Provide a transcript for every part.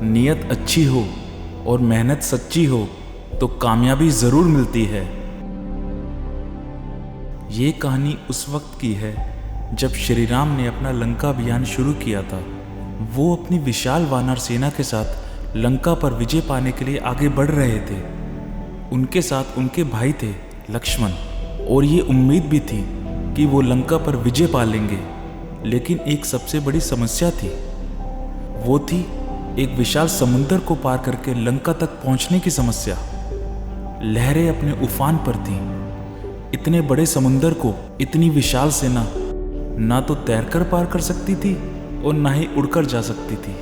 नीयत अच्छी हो और मेहनत सच्ची हो तो कामयाबी ज़रूर मिलती है। ये कहानी उस वक्त की है जब श्री राम ने अपना लंका अभियान शुरू किया था। वो अपनी विशाल वानर सेना के साथ लंका पर विजय पाने के लिए आगे बढ़ रहे थे। उनके साथ उनके भाई थे लक्ष्मण, और ये उम्मीद भी थी कि वो लंका पर विजय पा लेंगे। लेकिन एक सबसे बड़ी समस्या थी। वो थी एक विशाल समुद्र को पार करके लंका तक पहुंचने की समस्या। लहरें अपने उफान पर थीं। इतने बड़े समुद्र को इतनी विशाल सेना ना तो तैरकर पार कर सकती थी और ना ही उड़कर जा सकती थी।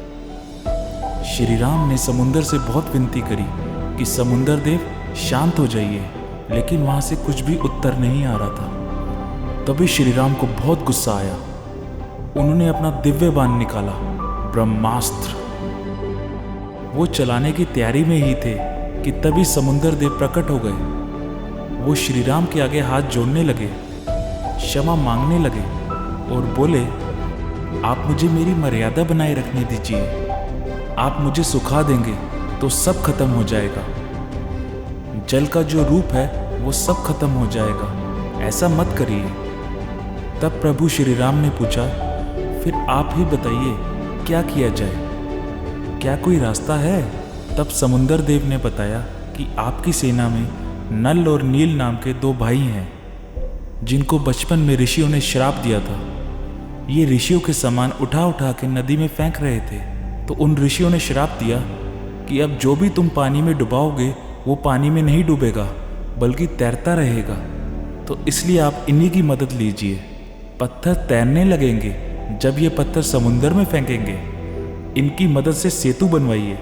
श्री राम ने समुद्र से बहुत विनती करी कि समुद्र देव शांत हो जाइए, लेकिन वहां से कुछ भी उत्तर नहीं आ रहा था। तभी श्री राम को बहुत गुस्सा आया। उन्होंने अपना दिव्य बाण निकाला, ब्रह्मास्त्र। वो चलाने की तैयारी में ही थे कि तभी समुद्र देव प्रकट हो गए। वो श्री राम के आगे हाथ जोड़ने लगे, क्षमा मांगने लगे और बोले, आप मुझे मेरी मर्यादा बनाए रखने दीजिए। आप मुझे सुखा देंगे तो सब खत्म हो जाएगा। जल का जो रूप है वो सब खत्म हो जाएगा, ऐसा मत करिए। तब प्रभु श्री राम ने पूछा, फिर आप ही बताइए क्या किया जाए, क्या कोई रास्ता है? तब समुद्र देव ने बताया कि आपकी सेना में नल और नील नाम के 2 भाई हैं, जिनको बचपन में ऋषियों ने श्राप दिया था। ये ऋषियों के सामान उठा उठा के नदी में फेंक रहे थे। तो उन ऋषियों ने श्राप दिया कि अब जो भी तुम पानी में डुबाओगे वो पानी में नहीं डूबेगा बल्कि तैरता रहेगा। तो इसलिए आप इन्हीं की मदद लीजिए। पत्थर तैरने लगेंगे जब ये पत्थर समुद्र में फेंकेंगे। इनकी मदद से सेतु बनवाइए।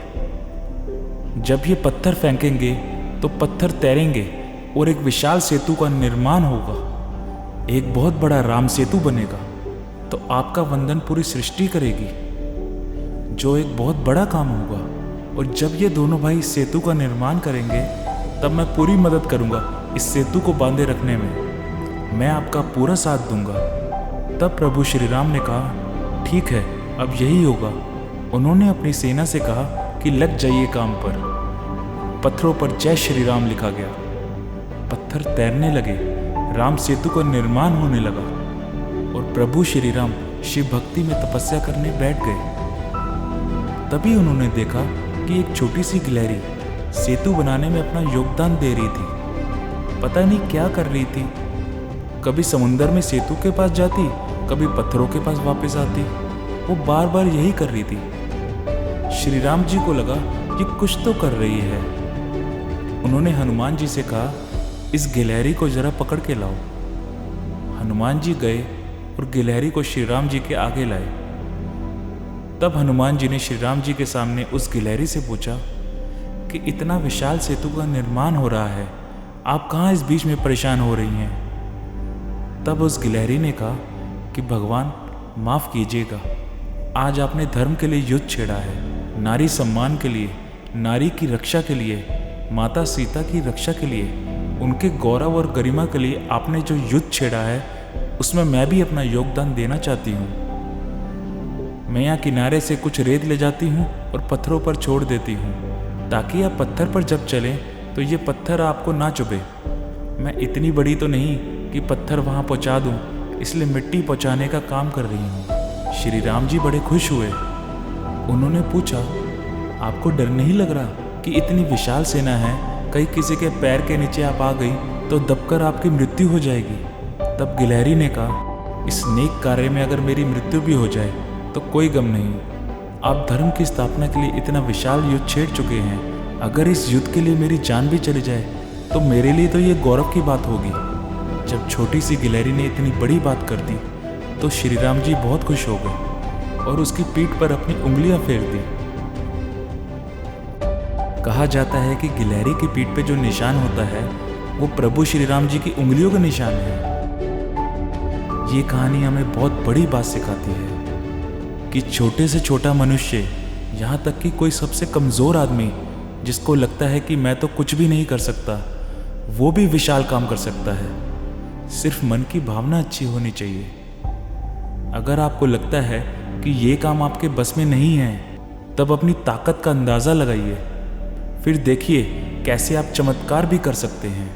जब ये पत्थर फेंकेंगे तो पत्थर तैरेंगे और एक विशाल सेतु का निर्माण होगा। एक बहुत बड़ा राम सेतु बनेगा तो आपका वंदन पूरी सृष्टि करेगी, जो एक बहुत बड़ा काम होगा। और जब ये दोनों भाई सेतु का निर्माण करेंगे तब मैं पूरी मदद करूंगा इस सेतु को बांधे रखने में। मैं आपका पूरा साथ दूंगा। तब प्रभु श्री राम ने कहा, ठीक है, अब यही होगा। उन्होंने अपनी सेना से कहा कि लग जाइए काम पर। पत्थरों पर जय श्री राम लिखा गया। पत्थर तैरने लगे, राम सेतु का निर्माण होने लगा और प्रभु श्री राम शिव भक्ति में तपस्या करने बैठ गए। तभी उन्होंने देखा कि एक छोटी सी गिलहरी सेतु बनाने में अपना योगदान दे रही थी। पता नहीं क्या कर रही थी। कभी समुद्र में सेतु के पास जाती, कभी पत्थरों के पास वापस आती। वो बार बार यही कर रही थी। श्री राम जी को लगा ये कुछ तो कर रही है। उन्होंने हनुमान जी से कहा, इस गिलहरी को जरा पकड़ के लाओ। हनुमान जी गए और गिलहरी को श्री राम जी के आगे लाए। तब हनुमान जी ने श्री राम जी के सामने उस गिलहरी से पूछा कि इतना विशाल सेतु का निर्माण हो रहा है, आप कहाँ इस बीच में परेशान हो रही हैं? तब उस गिलहरी ने कहा कि भगवान माफ़ कीजिएगा, आज आपने धर्म के लिए युद्ध छेड़ा है, नारी सम्मान के लिए, नारी की रक्षा के लिए, माता सीता की रक्षा के लिए, उनके गौरव और गरिमा के लिए आपने जो युद्ध छेड़ा है उसमें मैं भी अपना योगदान देना चाहती हूँ। मैं यहाँ किनारे से कुछ रेत ले जाती हूँ और पत्थरों पर छोड़ देती हूँ ताकि आप पत्थर पर जब चलें तो ये पत्थर आपको ना चुभे। मैं इतनी बड़ी तो नहीं कि पत्थर वहाँ पहुँचा दूँ, इसलिए मिट्टी पहुँचाने का काम कर रही हूँ। श्री राम जी बड़े खुश हुए। उन्होंने पूछा, आपको डर नहीं लग रहा कि इतनी विशाल सेना है, कहीं किसी के पैर के नीचे आप आ गई तो दबकर आपकी मृत्यु हो जाएगी? तब गिलहरी ने कहा, इस नेक कार्य में अगर मेरी मृत्यु भी हो जाए तो कोई गम नहीं। आप धर्म की स्थापना के लिए इतना विशाल युद्ध छेड़ चुके हैं, अगर इस युद्ध के लिए मेरी जान भी चली जाए तो मेरे लिए तो ये गौरव की बात होगी। जब छोटी सी गिलहरी ने इतनी बड़ी बात कर दी तो श्री राम जी बहुत खुश हो गए और उसकी पीठ पर अपनी उंगलियां फेर दी। कहा जाता है कि गिलहरी की पीठ पे जो निशान होता है वो प्रभु श्री राम जी की उंगलियों का निशान है। ये कहानी हमें बहुत बड़ी बात सिखाती है कि छोटे से छोटा मनुष्य, यहाँ तक कि कोई सबसे कमज़ोर आदमी जिसको लगता है कि मैं तो कुछ भी नहीं कर सकता, वो भी विशाल काम कर सकता है। सिर्फ मन की भावना अच्छी होनी चाहिए। अगर आपको लगता है कि ये काम आपके बस में नहीं है तब अपनी ताकत का अंदाज़ा लगाइए। फिर देखिए कैसे आप चमत्कार भी कर सकते हैं।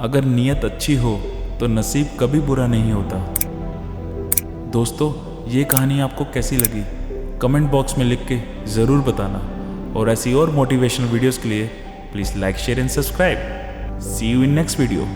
अगर नीयत अच्छी हो तो नसीब कभी बुरा नहीं होता। दोस्तों, ये कहानी आपको कैसी लगी कमेंट बॉक्स में लिख के ज़रूर बताना। और ऐसी और मोटिवेशनल वीडियोस के लिए please like, share and subscribe. See you in next video.